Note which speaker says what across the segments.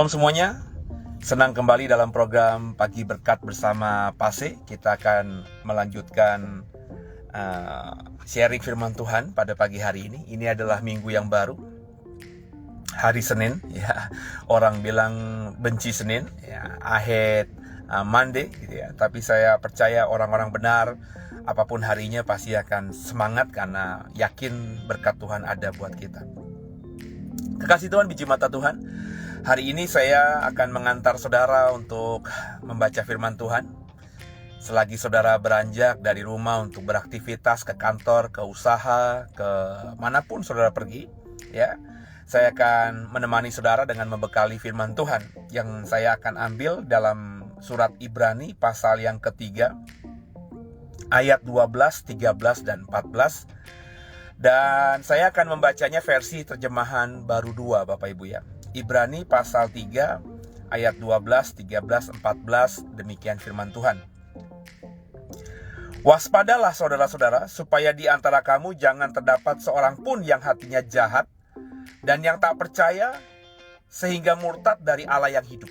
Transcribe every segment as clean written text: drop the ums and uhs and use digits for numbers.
Speaker 1: Shalom semuanya, senang kembali dalam program Pagi Berkat bersama Pase. Kita akan melanjutkan sharing firman Tuhan pada pagi hari ini. Ini adalah minggu yang baru, hari Senin. Ya, orang bilang benci Senin, ya, I hate Monday, gitu ya. Tapi saya percaya orang-orang benar, apapun harinya pasti akan semangat karena yakin berkat Tuhan ada buat kita. Kekasih Tuhan, biji mata Tuhan, hari ini saya akan mengantar saudara untuk membaca firman Tuhan. Selagi saudara beranjak dari rumah untuk beraktivitas ke kantor, ke usaha, ke manapun saudara pergi, ya, saya akan menemani saudara dengan membekali firman Tuhan yang saya akan ambil dalam surat Ibrani pasal yang ketiga, ayat 12, 13, dan 14. Dan saya akan membacanya versi terjemahan baru 2, Bapak Ibu ya. Ibrani pasal 3 ayat 12, 13, 14, demikian firman Tuhan. Waspadalah saudara-saudara, supaya di antara kamu jangan terdapat seorang pun yang hatinya jahat dan yang tak percaya sehingga murtad dari Allah yang hidup.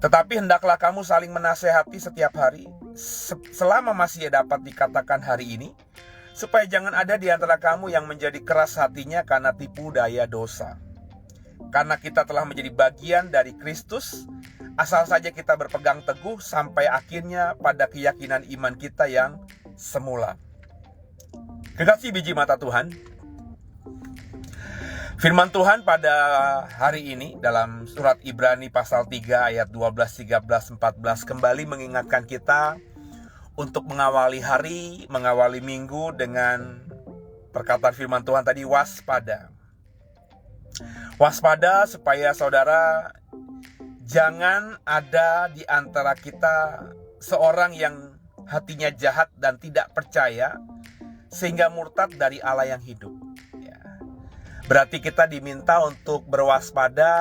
Speaker 1: Tetapi hendaklah kamu saling menasehati setiap hari, selama masih dapat dikatakan hari ini, supaya jangan ada di antara kamu yang menjadi keras hatinya karena tipu daya dosa. Karena kita telah menjadi bagian dari Kristus, asal saja kita berpegang teguh sampai akhirnya pada keyakinan iman kita yang semula. Kekasih biji mata Tuhan, firman Tuhan pada hari ini dalam surat Ibrani pasal 3 ayat 12, 13, 14 kembali mengingatkan kita untuk mengawali hari, mengawali minggu dengan perkataan firman Tuhan tadi, waspada. Waspada supaya saudara jangan ada di antara kita seorang yang hatinya jahat dan tidak percaya sehingga murtad dari Allah yang hidup. Ya. Berarti kita diminta untuk berwaspada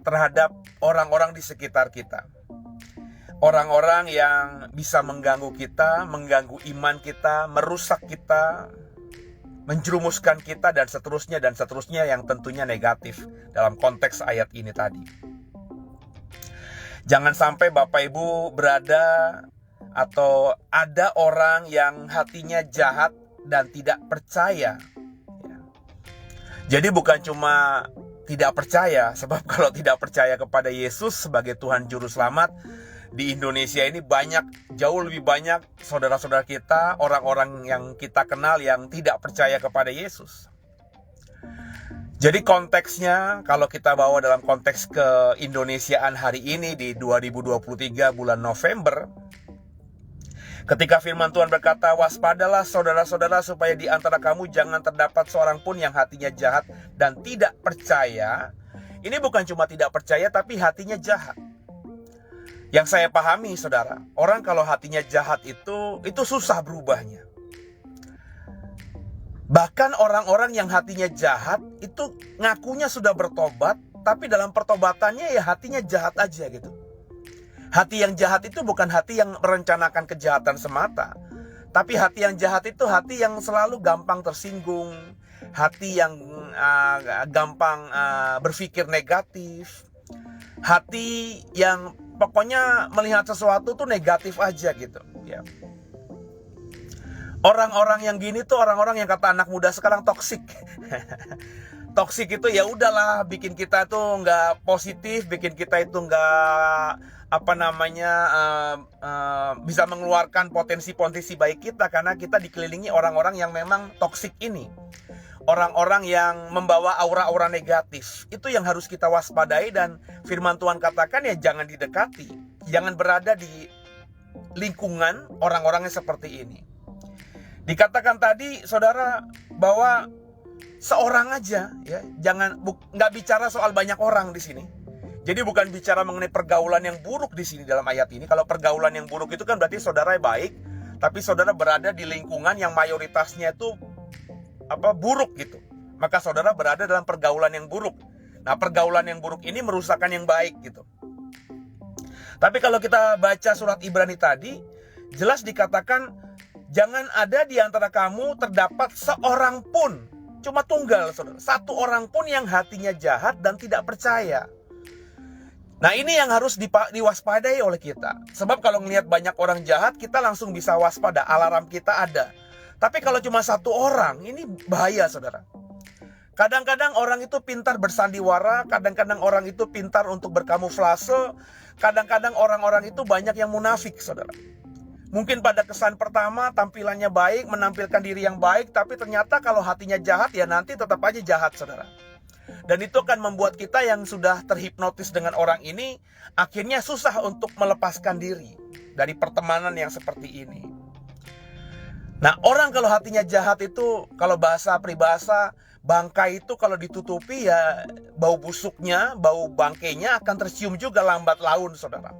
Speaker 1: terhadap orang-orang di sekitar kita. Orang-orang yang bisa mengganggu kita, mengganggu iman kita, merusak kita, menjerumuskan kita, dan seterusnya yang tentunya negatif dalam konteks ayat ini tadi. Jangan sampai Bapak Ibu berada atau ada orang yang hatinya jahat dan tidak percaya. Jadi bukan cuma tidak percaya, sebab kalau tidak percaya kepada Yesus sebagai Tuhan Juru Selamat, di Indonesia ini jauh lebih banyak saudara-saudara kita, orang-orang yang kita kenal yang tidak percaya kepada Yesus. Jadi konteksnya, kalau kita bawa dalam konteks keindonesiaan hari ini di 2023 bulan November, ketika firman Tuhan berkata, waspadalah saudara-saudara supaya di antara kamu jangan terdapat seorang pun yang hatinya jahat dan tidak percaya. Ini bukan cuma tidak percaya, tapi hatinya jahat. Yang saya pahami saudara, orang kalau hatinya jahat itu susah berubahnya. Bahkan orang-orang yang hatinya jahat itu ngakunya sudah bertobat, tapi dalam pertobatannya ya hatinya jahat aja gitu. Hati yang jahat itu bukan hati yang merencanakan kejahatan semata, tapi hati yang jahat itu hati yang selalu gampang tersinggung, hati yang gampang berpikir negatif, hati yang pokoknya melihat sesuatu tuh negatif aja gitu ya. Orang-orang yang gini tuh orang-orang yang kata anak muda sekarang toksik. Toksik itu ya udahlah bikin kita tuh nggak positif, bikin kita itu nggak bisa mengeluarkan potensi-potensi baik kita, karena kita dikelilingi orang-orang yang memang toksik ini. Orang-orang yang membawa aura-aura negatif. Itu yang harus kita waspadai, dan firman Tuhan katakan ya jangan didekati. Jangan berada di lingkungan orang-orang yang seperti ini. Dikatakan tadi saudara bahwa seorang aja ya, nggak bicara soal banyak orang di sini. Jadi bukan bicara mengenai pergaulan yang buruk di sini dalam ayat ini. Kalau pergaulan yang buruk itu kan berarti saudara baik, tapi saudara berada di lingkungan yang mayoritasnya itu buruk gitu. Maka saudara berada dalam pergaulan yang buruk. Nah, pergaulan yang buruk ini merusakkan yang baik gitu. Tapi kalau kita baca surat Ibrani tadi, jelas dikatakan jangan ada di antara kamu terdapat seorang pun, cuma tunggal saudara, satu orang pun yang hatinya jahat dan tidak percaya. Nah, ini yang harus diwaspadai oleh kita. Sebab kalau ngelihat banyak orang jahat, kita langsung bisa waspada, alarm kita ada. Tapi kalau cuma satu orang, ini bahaya, saudara. Kadang-kadang orang itu pintar bersandiwara, kadang-kadang orang itu pintar untuk berkamuflase, kadang-kadang orang-orang itu banyak yang munafik, saudara. Mungkin pada kesan pertama tampilannya baik, menampilkan diri yang baik, tapi ternyata kalau hatinya jahat, ya nanti tetap aja jahat, saudara. Dan itu akan membuat kita yang sudah terhipnotis dengan orang ini akhirnya susah untuk melepaskan diri dari pertemanan yang seperti ini. Nah, orang kalau hatinya jahat itu, kalau bahasa peribahasa, bangkai itu kalau ditutupi ya bau busuknya, bau bangkainya akan tercium juga lambat laun, saudara.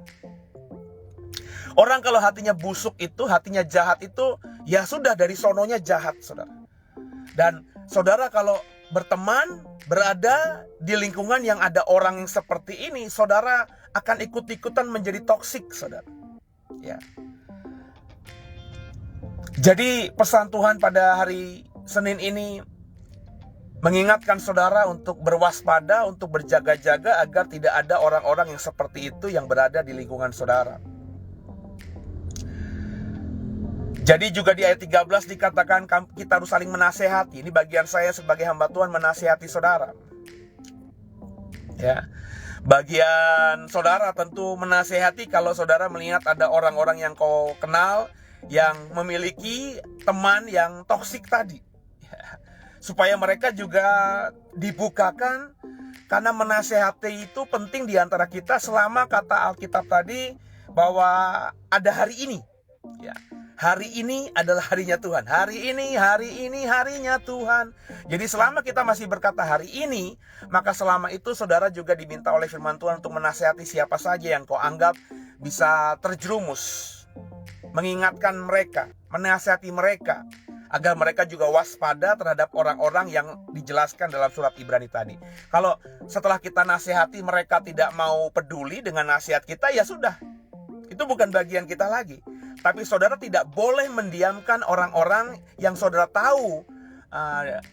Speaker 1: Orang kalau hatinya busuk itu, hatinya jahat itu, ya sudah dari sononya jahat, saudara. Dan saudara kalau berteman, berada di lingkungan yang ada orang yang seperti ini, saudara akan ikut-ikutan menjadi toksik, saudara. Ya. Jadi pesan Tuhan pada hari Senin ini mengingatkan saudara untuk berwaspada, untuk berjaga-jaga agar tidak ada orang-orang yang seperti itu yang berada di lingkungan saudara. Jadi juga di ayat 13 dikatakan kita harus saling menasehati. Ini bagian saya sebagai hamba Tuhan, menasehati saudara. Ya. Bagian saudara tentu menasehati kalau saudara melihat ada orang-orang yang kau kenal yang memiliki teman yang toksik tadi. Ya. Supaya mereka juga dibukakan, karena menasehati itu penting di antara kita selama kata Alkitab tadi bahwa ada hari ini. Ya. Hari ini adalah harinya Tuhan. Hari ini harinya Tuhan. Jadi selama kita masih berkata hari ini, maka selama itu saudara juga diminta oleh firman Tuhan untuk menasihati siapa saja yang kau anggap bisa terjerumus. Mengingatkan mereka, menasihati mereka, agar mereka juga waspada terhadap orang-orang yang dijelaskan dalam surat Ibrani tadi. Kalau setelah kita nasihati mereka tidak mau peduli dengan nasihat kita, ya sudah. Itu bukan bagian kita lagi. Tapi saudara tidak boleh mendiamkan orang-orang yang saudara tahu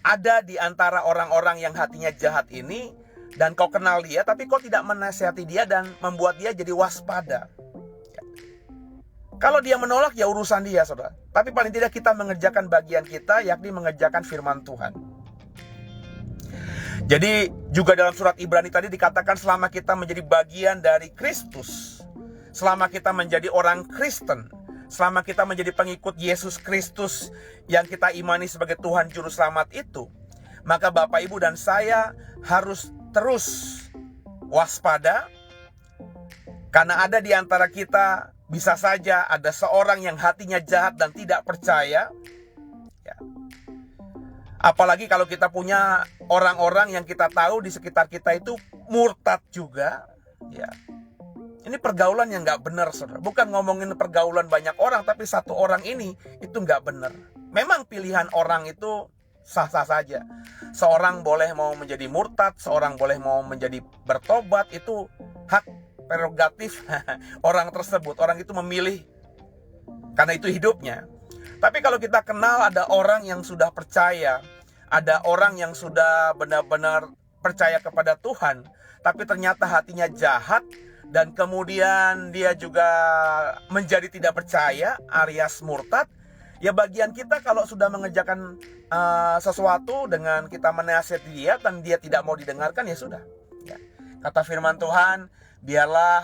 Speaker 1: ada di antara orang-orang yang hatinya jahat ini, dan kau kenal dia, tapi kau tidak menasihati dia dan membuat dia jadi waspada. Kalau dia menolak, ya urusan dia, saudara. Tapi paling tidak kita mengerjakan bagian kita, yakni mengerjakan firman Tuhan. Jadi juga dalam surat Ibrani tadi dikatakan selama kita menjadi bagian dari Kristus, selama kita menjadi orang Kristen, selama kita menjadi pengikut Yesus Kristus yang kita imani sebagai Tuhan Juru Selamat itu, maka Bapak, Ibu, dan saya harus terus waspada. Karena ada di antara kita, bisa saja ada seorang yang hatinya jahat dan tidak percaya. Ya. Apalagi kalau kita punya orang-orang yang kita tahu di sekitar kita itu murtad juga. Ya. Ini pergaulan yang gak benar, saudara. Bukan ngomongin pergaulan banyak orang, tapi satu orang ini itu gak benar. Memang pilihan orang itu sah-sah saja. Seorang boleh mau menjadi murtad, seorang boleh mau menjadi bertobat, itu hak prerogatif orang tersebut. Orang itu memilih, karena itu hidupnya. Tapi kalau kita kenal ada orang yang sudah percaya, ada orang yang sudah benar-benar percaya kepada Tuhan, tapi ternyata hatinya jahat, dan kemudian dia juga menjadi tidak percaya, alias murtad, ya bagian kita kalau sudah mengerjakan sesuatu dengan kita menasihati dia dan dia tidak mau didengarkan, ya sudah. Ya. Kata firman Tuhan, biarlah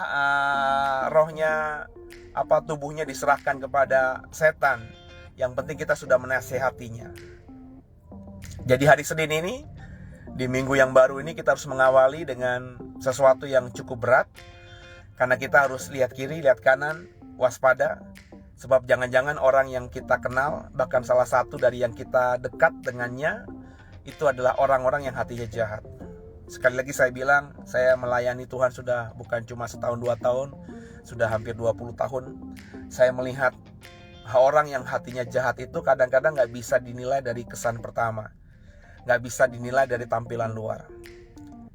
Speaker 1: rohnya, tubuhnya diserahkan kepada setan. Yang penting kita sudah menasihatinya. Jadi hari Senin ini, di minggu yang baru ini, kita harus mengawali dengan sesuatu yang cukup berat. Karena kita harus lihat kiri, lihat kanan, waspada. Sebab jangan-jangan orang yang kita kenal, bahkan salah satu dari yang kita dekat dengannya, itu adalah orang-orang yang hatinya jahat. Sekali lagi saya bilang, saya melayani Tuhan sudah bukan cuma setahun 2 tahun, sudah hampir 20 tahun. Saya melihat orang yang hatinya jahat itu kadang-kadang gak bisa dinilai dari kesan pertama, gak bisa dinilai dari tampilan luar.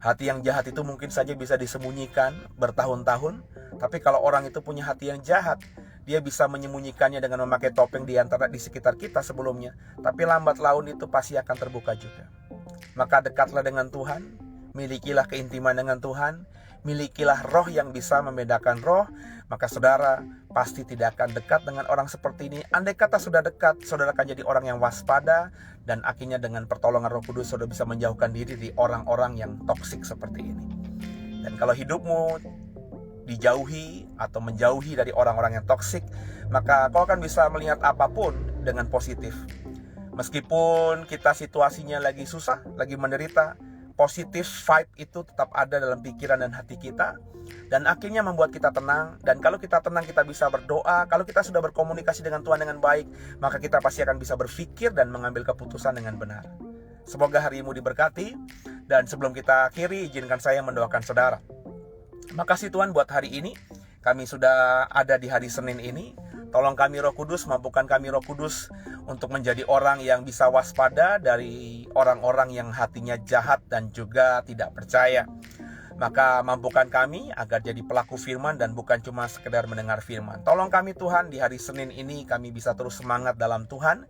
Speaker 1: Hati yang jahat itu mungkin saja bisa disembunyikan bertahun-tahun, tapi kalau orang itu punya hati yang jahat, dia bisa menyembunyikannya dengan memakai topeng di sekitar kita sebelumnya, tapi lambat laun itu pasti akan terbuka juga. Maka dekatlah dengan Tuhan, milikilah keintiman dengan Tuhan, milikilah roh yang bisa membedakan roh, maka saudara pasti tidak akan dekat dengan orang seperti ini. Andai kata sudah dekat, saudara akan jadi orang yang waspada, dan akhirnya dengan pertolongan Roh Kudus saudara bisa menjauhkan diri dari orang-orang yang toksik seperti ini. Dan kalau hidupmu dijauhi atau menjauhi dari orang-orang yang toksik, maka kau akan bisa melihat apapun dengan positif. Meskipun kita situasinya lagi susah, lagi menderita, positif vibe itu tetap ada dalam pikiran dan hati kita, dan akhirnya membuat kita tenang. Dan kalau kita tenang, kita bisa berdoa. Kalau kita sudah berkomunikasi dengan Tuhan dengan baik, maka kita pasti akan bisa berpikir dan mengambil keputusan dengan benar. Semoga harimu diberkati. Dan sebelum kita akhiri, izinkan saya mendoakan saudara. Makasih Tuhan buat hari ini. Kami sudah ada di hari Senin ini. Tolong kami Roh Kudus, mampukan kami Roh Kudus untuk menjadi orang yang bisa waspada dari orang-orang yang hatinya jahat dan juga tidak percaya. Maka mampukan kami agar jadi pelaku firman dan bukan cuma sekedar mendengar firman. Tolong kami Tuhan, di hari Senin ini kami bisa terus semangat dalam Tuhan,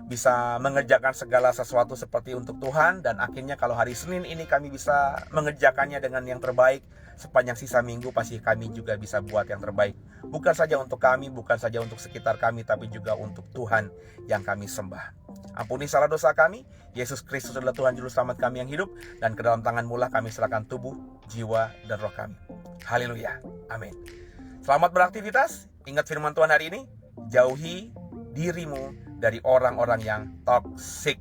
Speaker 1: bisa mengerjakan segala sesuatu seperti untuk Tuhan, dan akhirnya kalau hari Senin ini kami bisa mengerjakannya dengan yang terbaik, sepanjang sisa minggu pasti kami juga bisa buat yang terbaik. Bukan saja untuk kami, bukan saja untuk sekitar kami, tapi juga untuk Tuhan yang kami sembah. Ampuni salah dosa kami. Yesus Kristus adalah Tuhan Juru Selamat kami yang hidup, dan ke dalam tangan-Mu lah kami serahkan tubuh, jiwa, dan roh kami. Haleluya. Amin. Selamat beraktivitas. Ingat firman Tuhan hari ini. Jauhi dirimu dari orang-orang yang toksik.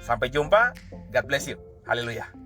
Speaker 1: Sampai jumpa. God bless you. Haleluya.